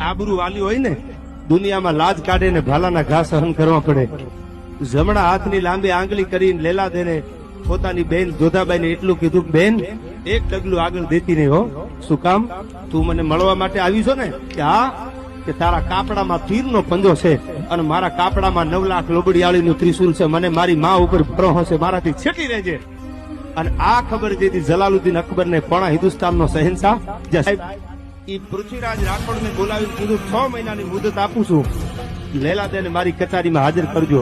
આબરૂ વાલી હોય ને દુનિયામાં લાજ કાઢે ને ભાલાના ઘા સહન કરવા પડે. જમણા હાથની લાંબી આંગળી કરીને લેલા દેને પોતાની બેન જોધાબાઈને એટલું કીધું, બેન એક ડગલું આગળ દેતી નહીં હો. શું કામ? તું મને મળવા માટે આવી છો ને? કે હા. કે તારા કાપડામાં તીરનો પંજો છે અને મારા કાપડામાં 9 લાખ લોબડિયાળીનું ત્રિશુલ છે. મને મારી માં ઉપર ભરોસો છે, મારાથી છેટી રહેજે. અને આ ખબર જેથી જલાલુદ્દીન અકબરને પોણા હિન્દુસ્તાનનો શહેનશાહ સાહેબ ઈ પૃથ્વીરાજ રાઠોડને બોલાવીને કીધું 6 મહિનાની મુદત આપું છું, લેલાદેને મારી કચેરીમાં હાજર કરજો.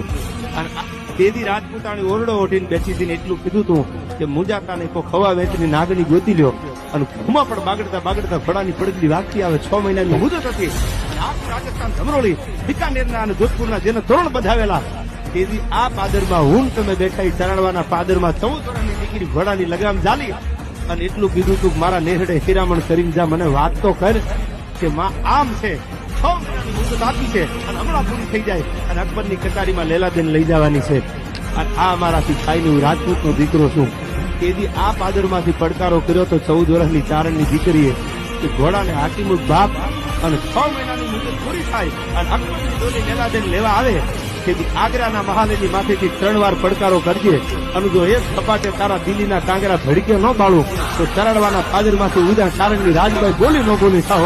અને તેદી રાજપૂતાણી ઓરડો ઓઢીને બેસી હતી એટલું કીધું તું કે મુંજાતાને કોઈ ખવા વેચની નાગણી ગોતી લ્યો. અને ખુમા પણ બાગડતા બાગડતા ફળાની પડગલી વાગતી આવે. 6 મહિનાની મુદત હતી. રાજસ્થાન ધમરોળી બિકાનેરના અને જોધપુરના જેને તોરણ બંધાવેલા તેથી આ પાદરમાં હું તમે બેઠા ચરણવાના પાદરમાં 14 વર્ષની દીકરી ઘોડાની લગામ ઝાલી અને એટલું કીધું તું મારા નેહડે હિરામણ કરીને જા, મને વાત તો કર કે માં આમ છે 6 મહિનાની મુદત આપી છે અને હમણાં પૂરી થઈ જાય અને અકબરની કટારીમાં લેલાદેન લઈ જવાની છે. અને આ અમારાથી ખાઈને રાજપૂતનો દીકરો છું. તેથી આ પાદરમાંથી પડકારો કર્યો તો 14 વર્ષની ચારણની દીકરીએ કે ઘોડાને હાકીમુખ બાપ અને 6 મહિનાની મુદત પૂરી થાય અને અકબરની ડોલી લેલાદેન લેવા આવે તેથી આગ્રાના મહાલેની માથેથી 3 વાર પડકારો કરજે. અને જો એક સપાટે તારા દિલ્હીના કાંગરા ભડકે ન બાળું તો ચરણવાના પાદરમાંથી ઉદા ચારણની રાજભાઈ બોલી ન બોલી થાવ.